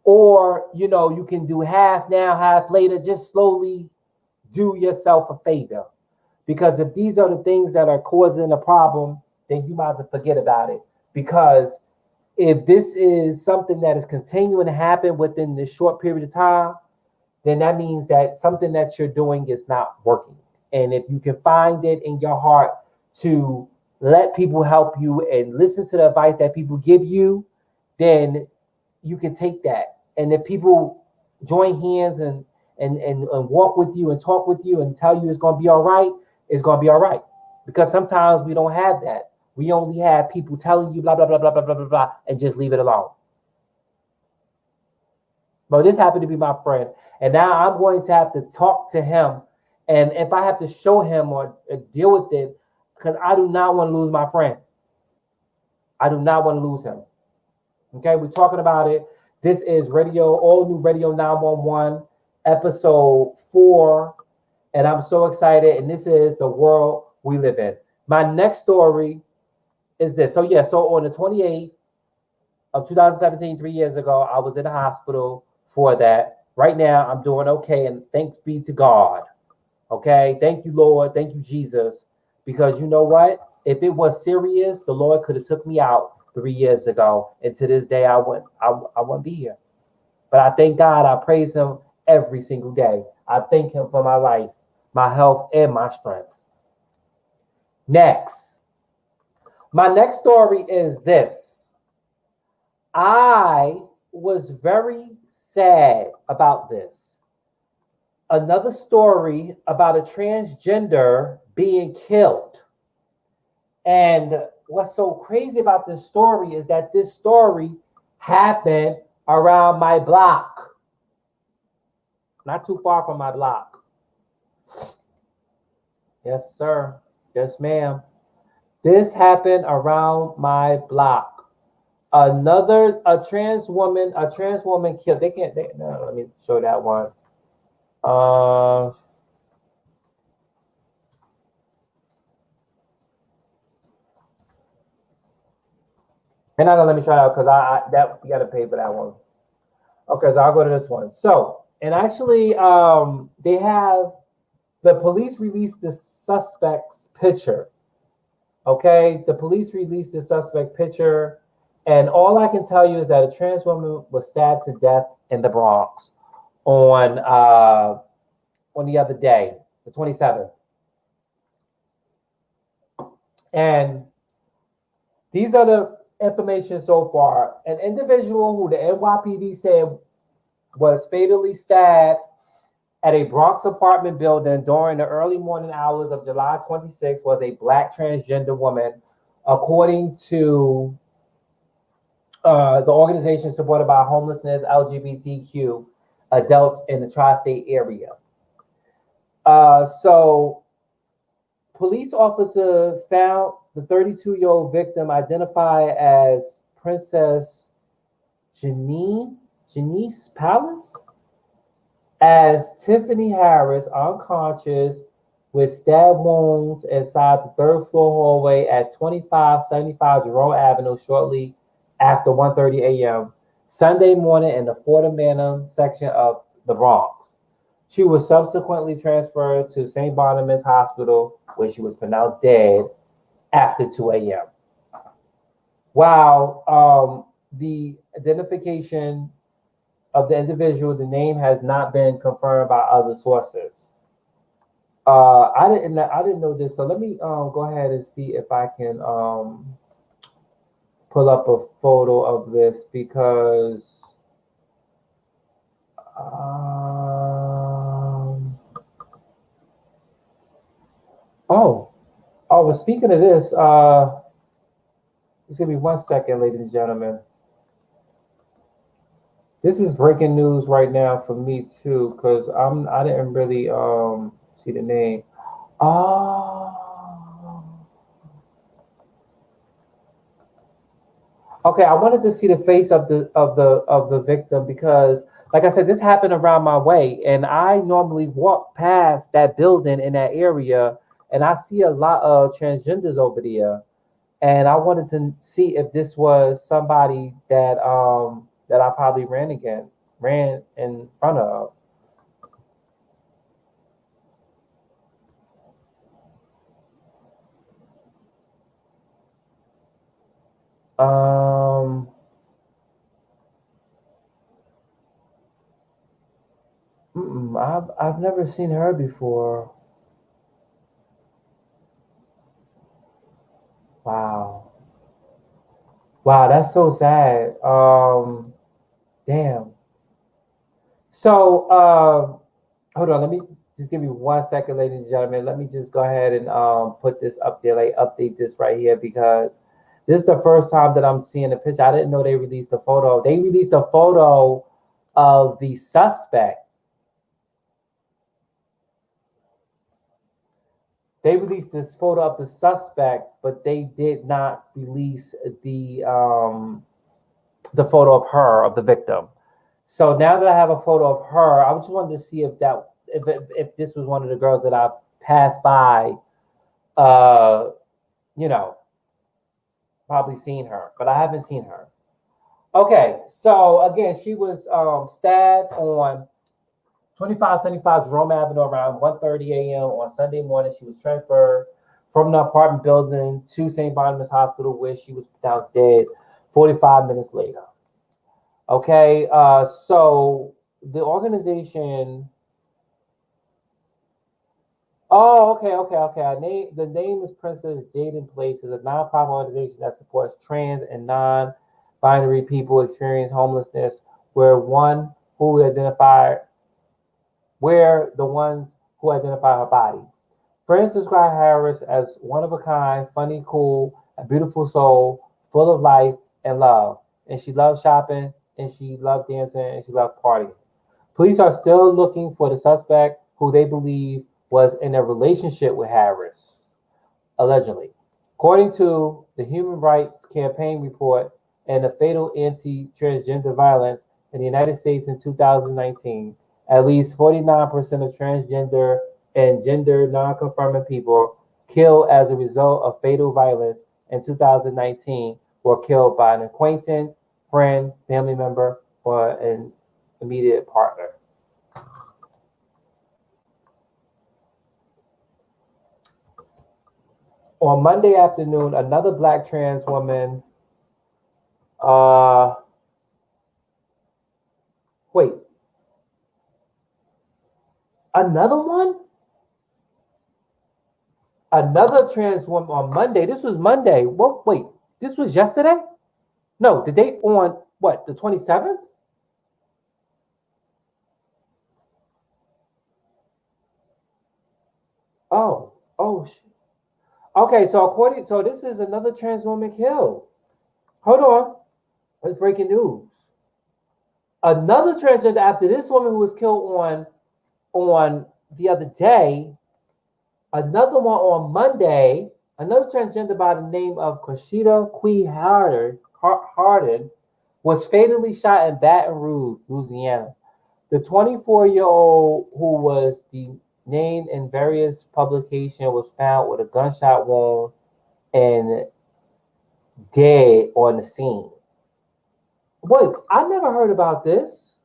or you can do half now, half later. Just slowly do yourself a favor, because if these are the things that are causing a problem, then you might as well forget about it. Because if this is something that is continuing to happen within this short period of time, then that means that something that you're doing is not working. And if you can find it in your heart to let people help you and listen to the advice that people give you, then you can take that. And if people join hands and walk with you and talk with you and tell you it's going to be all right, it's going to be all right. Because sometimes we don't have that. We only have people telling you blah, blah, blah, blah, blah, blah, blah, blah, and just leave it alone. But this happened to be my friend. And now I'm going to have to talk to him. And if I have to show him or deal with it, because I do not want to lose my friend. I do not want to lose him. Okay, we're talking about it. This is all new Radio 911, episode 4. And I'm so excited. And this is the world we live in. My next story is this. So on the 28th of 2017, 3 years ago, I was in the hospital for that. Right now, I'm doing okay. And thanks be to God. Okay, thank you, Lord. Thank you, Jesus. Because you know what? If it was serious, the Lord could have took me out 3 years ago. And to this day, I wouldn't be here. But I thank God. I praise him every single day. I thank him for my life, my health, and my strength. Next. My next story is this. I was very sad about this. Another story about a transgender being killed. And what's so crazy about this story is that this story happened around my block. Not too far from my block. Yes, sir. Yes, ma'am. This happened around my block. A trans woman killed. No, let me show that one. And not gonna let me try it out because that you gotta pay for that one. Okay, so I'll go to this one. So, and actually, they have the police released the suspect's picture. Okay, the police released the suspect picture, and all I can tell you is that a trans woman was stabbed to death in the Bronx on the other day, the 27th. And these are the information so far. An individual who the NYPD said was fatally stabbed at a Bronx apartment building during the early morning hours of July 26 was a Black transgender woman, according to the organization supported by homelessness, LGBTQ adults in the tri-state area. So police officer found the 32-year-old victim identified as Princess Janice Palace as Tiffany Harris, unconscious with stab wounds inside the third floor hallway at 2575 Jerome Avenue shortly after 1:30 a.m. Sunday morning in the Fordham Manor section of the Bronx. She was subsequently transferred to St. Barnabas Hospital, where she was pronounced dead after 2 a.m. While the identification of the individual, the name has not been confirmed by other sources. I didn't know this, so let me go ahead and see if I can pull up a photo of this because Oh, well, speaking of this, just give me 1 second, ladies and gentlemen. This is breaking news right now for me too, because I didn't really see the name. Oh, okay. I wanted to see the face of the victim because, like I said, this happened around my way, and I normally walk past that building in that area, and I see a lot of transgenders over there. And I wanted to see if this was somebody that I probably ran in front of. Um, I've never seen her before. Wow, wow, that's so sad. Damn. So, hold on, let me just give you 1 second, ladies and gentlemen. Let me just go ahead and put this up there, like update this right here because this is the first time that I'm seeing the picture. I didn't know they released a photo. They released a photo of the suspect. They released this photo of the suspect, but they did not release the photo of her, of the victim. So now that I have a photo of her, I just wanted to see if this was one of the girls that I passed by. Uh, you know, probably seen her, but I haven't seen her. Okay, so again, she was stabbed on 2575 Jerome Avenue around 1:30 a.m. on Sunday morning. She was transferred from the apartment building to St. Barnabas Hospital, where she was pronounced dead 45 minutes later. Okay, so the organization. Oh, okay. The name is Princess Jaden Place. Is a nonprofit organization that supports trans and non-binary people experience homelessness, where one who identify where the ones who identify her body. Friends describe Harris as one of a kind, funny, cool, a beautiful soul, full of life and love. And she loved shopping, and she loved dancing, and she loved partying. Police are still looking for the suspect who they believe was in a relationship with Harris, allegedly. According to the Human Rights Campaign report and the fatal anti-transgender violence in the United States in 2019, at least 49% of transgender and gender non-conforming people killed as a result of fatal violence in 2019 were killed by an acquaintance, friend, family member, or an immediate partner. On Monday afternoon, another black trans woman, uh, wait, another one? Another trans woman on Monday. This was Monday. What? Wait, this was yesterday? No, the date on what? The 27th? Oh, oh. Okay, so this is another trans woman killed. Hold on, it's breaking news. Another transgender after this woman who was killed on the other day. Another one on Monday. Another transgender by the name of Kushida Harden was fatally shot in Baton Rouge, Louisiana. The 24-year-old, who was named in various publications, was found with a gunshot wound and dead on the scene. Wait, I never heard about this.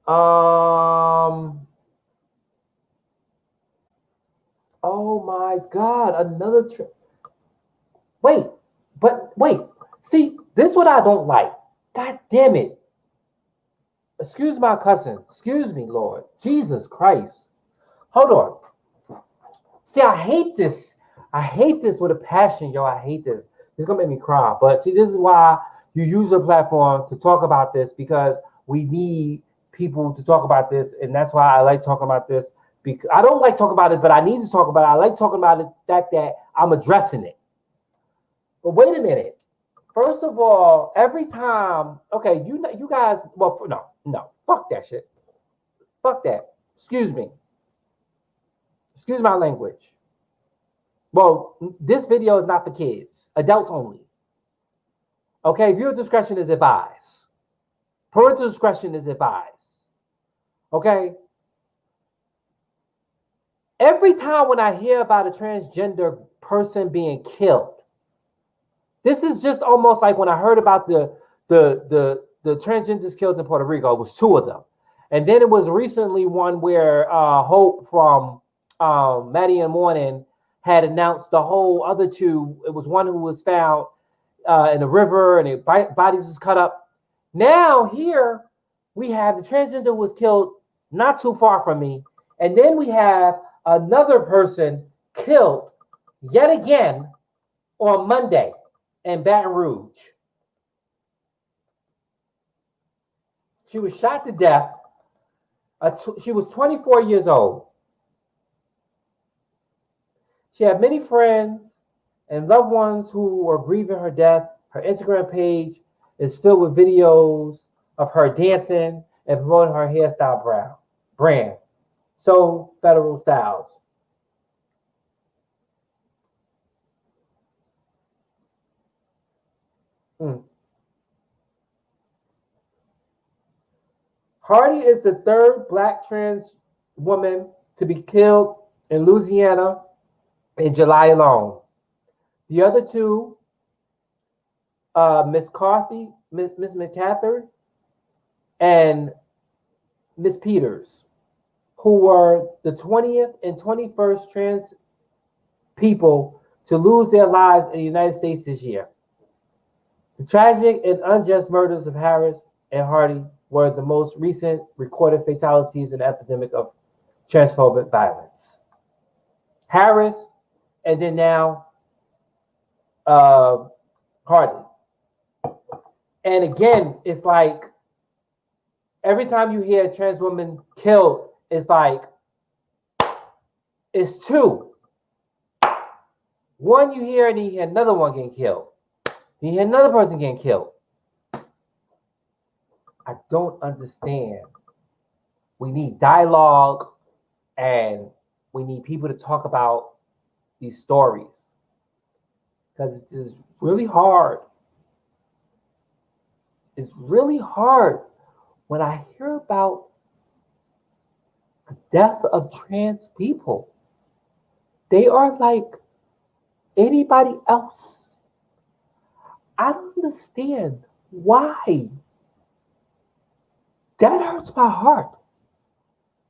Um. Oh my God! Wait, but wait. See, this is what I don't like. God damn it! Excuse my cousin. Excuse me, Lord. Jesus Christ. Hold on. See, I hate this. I hate this with a passion, yo. I hate this. It's gonna make me cry. But see, this is why you use a platform to talk about this because we need people to talk about this, and that's why I like talking about this. Because I don't like talking about it, but I need to talk about it. I like talking about it that I'm addressing it. But wait a minute. First of all, every time, okay, you guys, well, no, fuck that shit. Fuck that. Excuse me. Excuse my language. Well, this video is not for kids, adults only. Okay, viewer discretion is advised. Parental discretion is advised. Okay? Every time when I hear about a transgender person being killed, this is just almost like when I heard about the transgenders killed in Puerto Rico. It was 2 of them. And then it was recently one where Hope from Maddie and Morning had announced the whole other 2. It was one who was found in the river and bodies was cut up. Now here we have the transgender who was killed not too far from me. And then we have another person killed yet again on Monday in Baton Rouge. She was shot to death. She was 24 years old. She had many friends and loved ones who were grieving her death. Her Instagram page is filled with videos of her dancing and promoting her hairstyle brand. So Federal Styles. Hardy is the 3rd Black trans woman to be killed in Louisiana in July alone. The other 2, Miss McCarthy, and Miss Peters, who were the 20th and 21st trans people to lose their lives in the United States this year. The tragic and unjust murders of Harris and Hardy were the most recent recorded fatalities in the epidemic of transphobic violence. Harris, and then now Hardy. And again, it's like every time you hear a trans woman killed, it's like it's 2. One you hear, and then you hear another one getting killed. Then you hear another person getting killed. I don't understand. We need dialogue, and we need people to talk about these stories, because it's just really hard. It's really hard when I hear about the death of trans people. They are like anybody else. I don't understand why. That hurts my heart.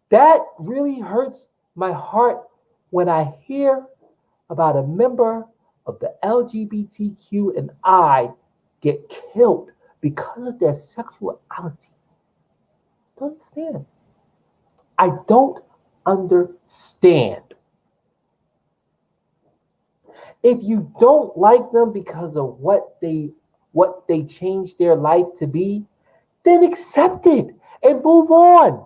That really hurts my heart when I hear about a member of the LGBTQ and I get killed because of their sexuality. I don't understand. I don't understand. If you don't like them because of what they changed their life to be, then accept it and move on.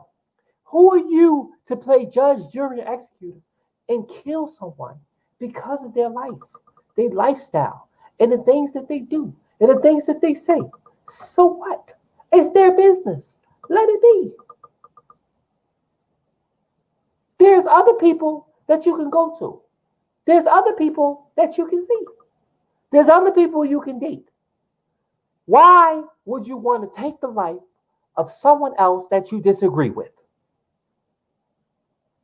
Who are you to play judge, jury, and executor and kill someone because of their life, their lifestyle, and the things that they do, and the things that they say? So what? It's their business. Let it be. There's other people that you can go to. There's other people that you can see. There's other people you can date. Why would you want to take the life of someone else that you disagree with?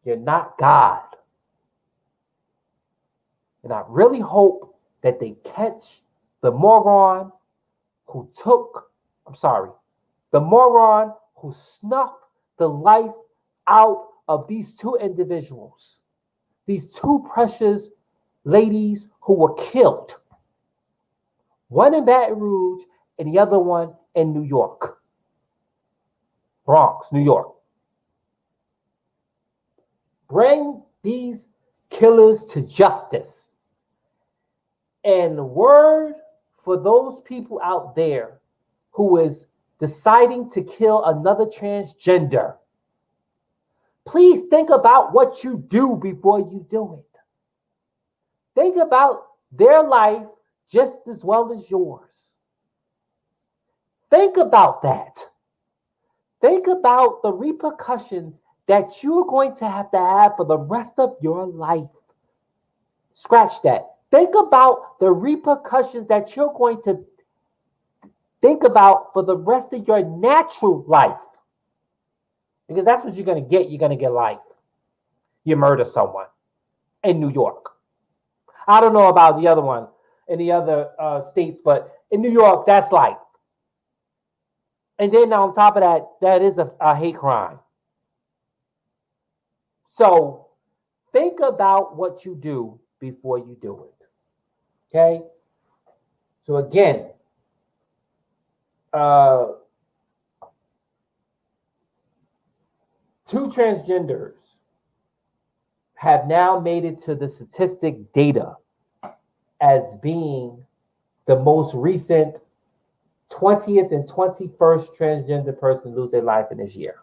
You're not God. And I really hope that they catch the moron who snuffed the life out of these 2 individuals. These 2 precious ladies who were killed. One in Baton Rouge and the other one in New York. Bronx, New York. Bring these killers to justice. And word for those people out there who is deciding to kill another transgender, please think about what you do before you do it. Think about their life just as well as yours. Think about that. Think about the repercussions that you're going to have for the rest of your life. Scratch that. Think about the repercussions that you're going to think about for the rest of your natural life. Because that's what you're going to get. You're going to get life. You murder someone in New York. I don't know about the other one in the other states, but in New York, that's life. And then on top of that, that is a hate crime. So think about what you do before you do it. Okay? So again, two transgenders have now made it to the statistic data as being the most recent 20th and 21st transgender person lose their life in this year.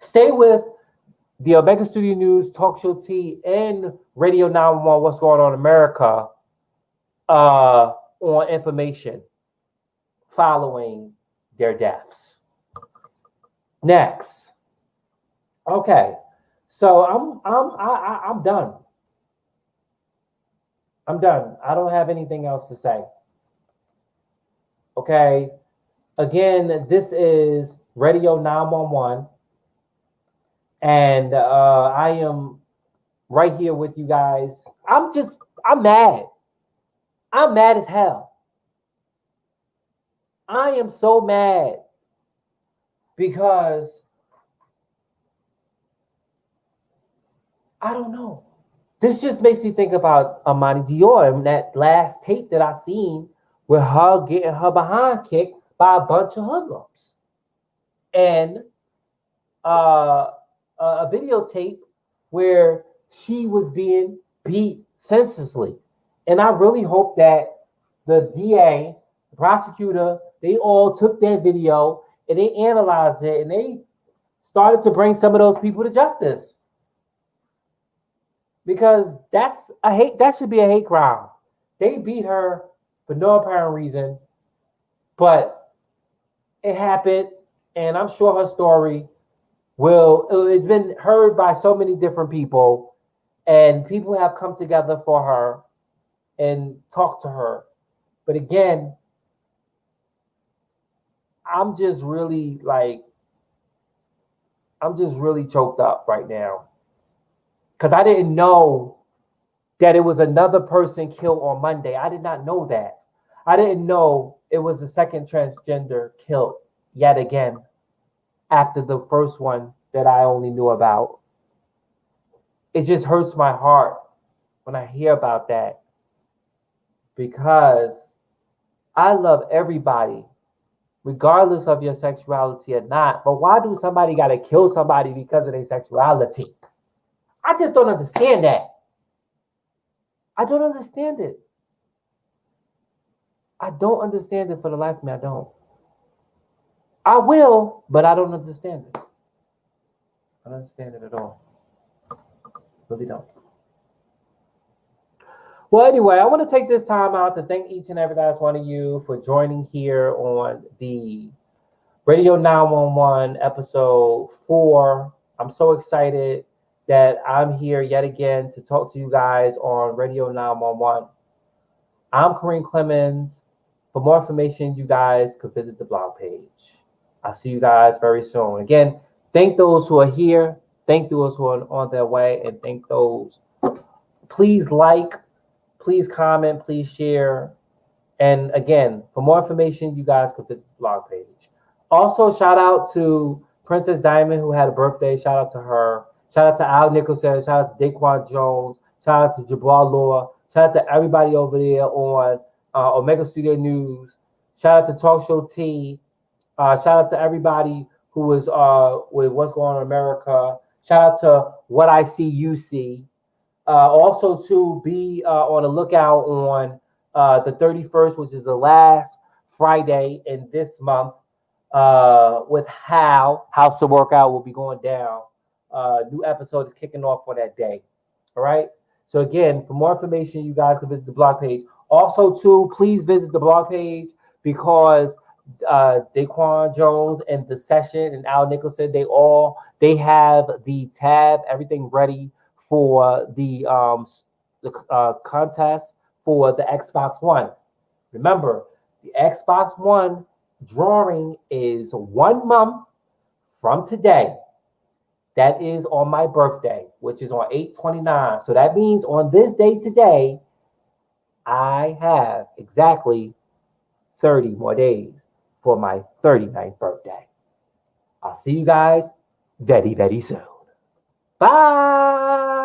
Stay with the Omega Studio News, Talk Show T, and Radio 911, What's Going On in America, on information following their deaths. Next. Okay. So I'm done. I'm done. I don't have anything else to say. Okay. Again, this is Radio 911. And I am right here with you guys. I'm mad. I'm mad as hell. I am so mad because I don't know. This just makes me think about Amani Dior and that last tape that I seen with her getting her behind kicked by a bunch of hoodlums. And a videotape where she was being beat senselessly. And I really hope that the DA, the prosecutor, they all took that video and they analyzed it and they started to bring some of those people to justice. Because that should be a hate crime. They beat her for no apparent reason, but it happened, and I'm sure her story it's been heard by so many different people, and people have come together for her and talked to her. But again, I'm just really choked up right now. Because I didn't know that it was another person killed on Monday. I did not know that. I didn't know it was a second transgender killed yet again after the first one that I only knew about. It just hurts my heart when I hear about that because I love everybody, regardless of your sexuality or not. But why do somebody got to kill somebody because of their sexuality? I just don't understand that. I don't understand it. I don't understand it for the life of me. I don't. I will, but I don't understand it. I don't understand it at all. Really don't. Well, anyway, I want to take this time out to thank each and every last one of you for joining here on the Radio 911 episode 4. I'm so excited that I'm here yet again to talk to you guys on Radio 911. I'm Kareem Clemons. For more information, you guys could visit the blog page. I'll see you guys very soon. Again, thank those who are here. Thank those who are on their way. And thank those. Please like, please comment, please share. And again, for more information, you guys could visit the blog page. Also, shout out to Princess Diamond, who had a birthday. Shout out to her. Shout out to Al Nicholson. Shout out to Daquan Jones. Shout out to Jabbar Law. Shout out to everybody over there on Omega Studio News. Shout out to Talk Show T. Shout out to everybody who was with What's Going On in America. Shout out to What I See You See. Also to be on the lookout on the 31st, which is the last Friday in this month with how House of Workout will be going down. New episode is kicking off for that day. All right. So again, for more information, you guys can visit the blog page. Also, too, please visit the blog page because Daquan Jones and the session and Al Nicholson, they have the tab, everything ready for the contest for the Xbox One. Remember, the Xbox One drawing is 1 month from today. That is on my birthday, which is on 8/29. So that means on this day today, I have exactly 30 more days for my 39th birthday. I'll see you guys very, very soon. Bye.